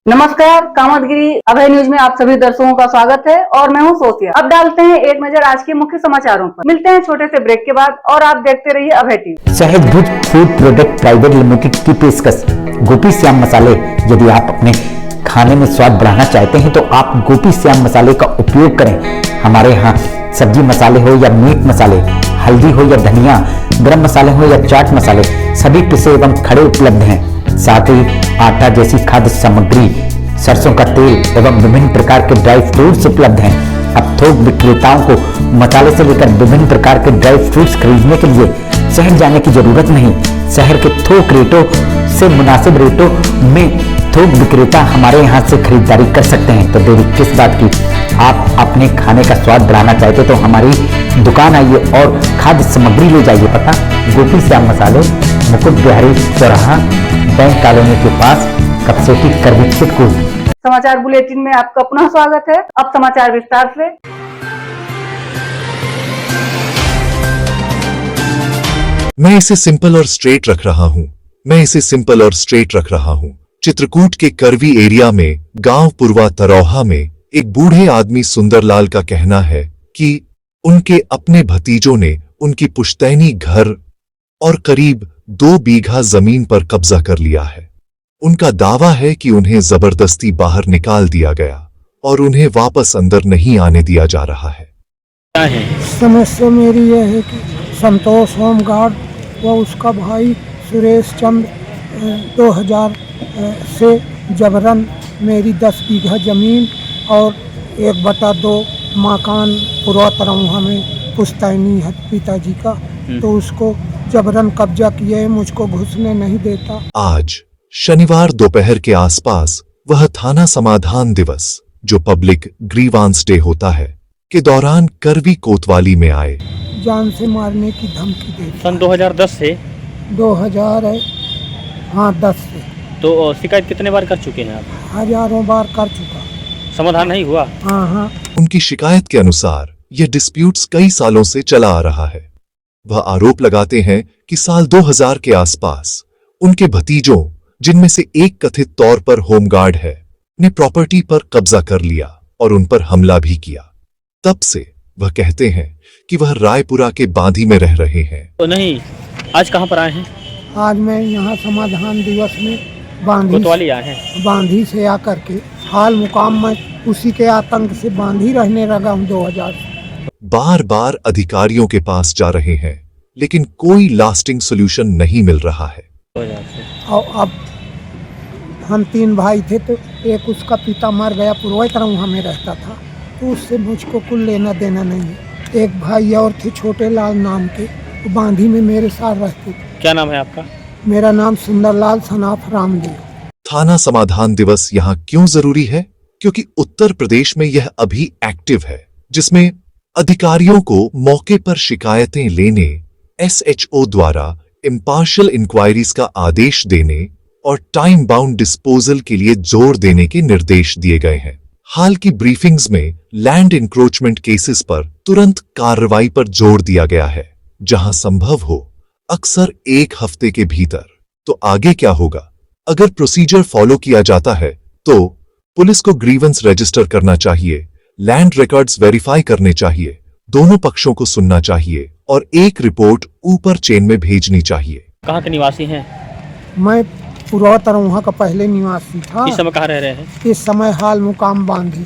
नमस्कार, कामतगिरी अभय न्यूज में आप सभी दर्शकों का स्वागत है और मैं हूं सोफिया। अब डालते हैं एक नजर आज के मुख्य समाचारों पर। मिलते हैं छोटे से ब्रेक के बाद और आप देखते रहिए अभय टीवी। शहद भुज फूड प्रोडक्ट प्राइवेट लिमिटेड की पेशकश गोपी श्याम मसाले। यदि आप अपने खाने में स्वाद बढ़ाना चाहते हैं तो आप गोपी श्याम मसाले का उपयोग करें। हमारे यहाँ सब्जी मसाले हो या मीट मसाले, हल्दी हो या धनिया, गरम मसाले हो या चाट मसाले, सभी पिसे एवं खड़े उपलब्ध हैं। साथ ही आटा जैसी खाद्य सामग्री, सरसों का तेल एवं विभिन्न प्रकार के ड्राई फ्रूट्स उपलब्ध हैं। अब थोक विक्रेताओं को मसाले से लेकर विभिन्न प्रकार के ड्राई फ्रूट्स खरीदने के लिए शहर जाने की जरूरत नहीं। शहर के थोक रेटों से मुनासिब रेटों में थोक विक्रेता हमारे यहाँ से खरीदारी कर सकते हैं। तो देरी किस बात की, आप अपने खाने का स्वाद बढ़ाना चाहते तो हमारी दुकान आइए और खाद्य सामग्री ले जाइए। पता गोपी श्याम मसाले, मुकुट बिहारी चौराहा, बैंक कॉलोनी के पास, कपसेटी करवी चित्रकूट। समाचार बुलेटिन में आपका पुनः स्वागत है। अब समाचार विस्तार से। मैं इसे सिंपल और स्ट्रेट रख रहा हूँ। चित्रकूट के करवी एरिया में गांव पूर्वा तरौहा में एक बूढ़े आदमी सुंदरलाल का कहना है कि उनके अपने भतीजों ने उनकी पुश्तैनी घर और करीब 2 बीघा जमीन पर कब्जा कर लिया है। उनका दावा है कि उन्हें जबरदस्ती बाहर निकाल दिया गया और उन्हें वापस अंदर नहीं आने दिया जा रहा है। समस्या मेरी यह है कि संतोष होमगार्ड व उसका भाई सुरेश चंद 2000 से जबरन मेरी 10 बीघा जमीन और 1/2 मकान पूर्वा तरौहा में पुश्तैनी है पिताजी का, तो उसको जबरन कब्जा किए है, मुझको घुसने नहीं देता। आज शनिवार दोपहर के आसपास वह थाना समाधान दिवस, जो पब्लिक ग्रीवांस डे होता है, के दौरान करवी कोतवाली में आए। जान से मारने की धमकी दे। सन 2010 से 2010 से। तो शिकायत कितने बार कर चुके हैं आप? हजारों बार कर चुका। समाधान नहीं हुआ? हाँ। उनकी शिकायत के अनुसार यह डिस्प्यूट्स कई सालों से चला आ रहा है। वह आरोप लगाते हैं कि साल 2000 के आसपास उनके भतीजों, जिनमें से एक कथित तौर पर होमगार्ड है, ने प्रॉपर्टी पर कब्जा कर लिया और उन पर हमला भी किया। तब से वह कहते हैं कि वह रायपुरा के बांधी में रह रहे हैं। तो नहीं, आज कहाँ पर आए हैं? आज मैं यहाँ समाधान दिवस में कोतवाली आए हैं। बांधी से आकर के हाल मुकाम में उसी के आतंक से बांधी रहने लगा हूँ 2000। बार बार अधिकारियों के पास जा रहे हैं, लेकिन कोई लास्टिंग सोल्यूशन नहीं मिल रहा है। और अब हम 3 भाई थे, तो एक उसका पिता मर गया, पूर्वा तरौहा में रहता था, तो उससे मुझको कुछ लेना देना नहीं है। एक भाई और थे छोटे लाल नाम के, तो बांधी में मेरे साथ रहते थे। क्या नाम है आपका? मेरा नाम सुंदरलाल सनाफ रामदेव। थाना समाधान दिवस यहाँ क्यों जरूरी है? क्योंकि उत्तर प्रदेश में यह अभी एक्टिव है, जिसमें अधिकारियों को मौके पर शिकायतें लेने, SHO द्वारा इम्पार्शियल इंक्वायरीज का आदेश देने और टाइम बाउंड डिस्पोजल के लिए जोर देने के निर्देश दिए गए हैं। हाल की ब्रीफिंग्स में लैंड इंक्रोचमेंट केसेस पर तुरंत कार्रवाई पर जोर दिया गया है, जहां संभव हो अक्सर 1 हफ्ते के भीतर। तो आगे क्या होगा? अगर प्रोसीजर फॉलो किया जाता है तो पुलिस को ग्रीवेंस रजिस्टर करना चाहिए, लैंड रिकॉर्ड्स वेरीफाई करने चाहिए, दोनों पक्षों को सुनना चाहिए और एक रिपोर्ट ऊपर चेन में भेजनी चाहिए। कहाँ के निवासी हैं? मैं पूर्वा तरौहा का पहले निवासी था। इस समय कहाँ रह रहे हैं? इस समय हाल मुकाम बांधी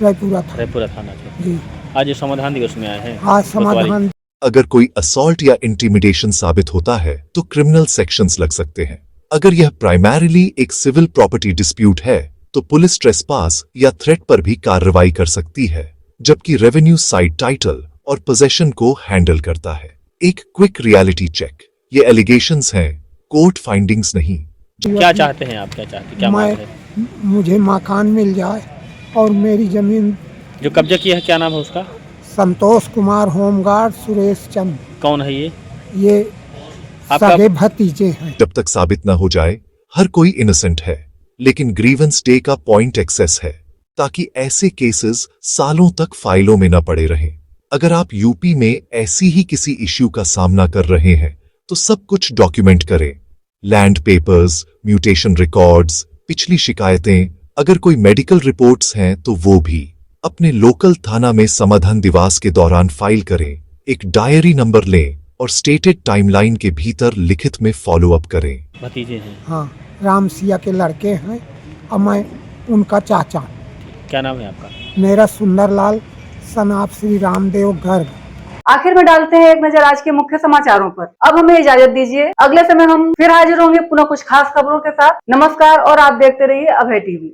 रायपुरा थाना से। जी। आज ये समाधान दिवस में आए हैं। आज समाधान। अगर कोई असॉल्ट या इंटिमिडेशन साबित होता है तो क्रिमिनल सेक्शंस लग सकते हैं। अगर यह प्राइमरीली एक सिविल प्रॉपर्टी डिस्प्यूट है तो पुलिस ट्रेसपास या थ्रेट पर भी कार्रवाई कर सकती है, जबकि रेवेन्यू साइड टाइटल और पोजेशन को हैंडल करता है। एक क्विक रियलिटी चेक, ये एलिगेशंस हैं, कोर्ट फाइंडिंग्स नहीं। क्या चाहते हैं आप? क्या चाहते हैं? क्या मांग है? मुझे मकान मिल जाए और मेरी जमीन। जो कब्जा किया है, क्या नाम है उसका? संतोष कुमार होमगार्ड, सुरेश चंद। कौन है ये? ये सगे भतीजे हैं। जब तक साबित न हो जाए हर कोई इनोसेंट है, लेकिन ग्रीवेंस डे का पॉइंट एक्सेस है ताकि ऐसे केसेस सालों तक फाइलों में न पड़े रहें। अगर आप यूपी में ऐसी ही किसी इश्यू का सामना कर रहे हैं तो सब कुछ डॉक्यूमेंट करें। लैंड पेपर्स, म्यूटेशन रिकॉर्ड्स, पिछली शिकायतें, अगर कोई मेडिकल रिपोर्ट्स हैं तो वो भी अपने लोकल थाना में समाधान दिवस के दौरान फाइल करें। एक डायरी नंबर लें और स्टेटेड टाइमलाइन के भीतर लिखित में फॉलो अप करें। भतीजे हैं। हाँ, राम सिया के लड़के हैं और मैं उनका चाचा। क्या नाम है आपका? मेरा सुंदरलाल सनाब श्री रामदेव गर्ग। आखिर में डालते हैं एक नजर आज के मुख्य समाचारों पर। अब हमें इजाजत दीजिए, अगले समय हम फिर हाजिर होंगे पुनः कुछ खास खबरों के साथ। नमस्कार और आप देखते रहिए अभय टीवी।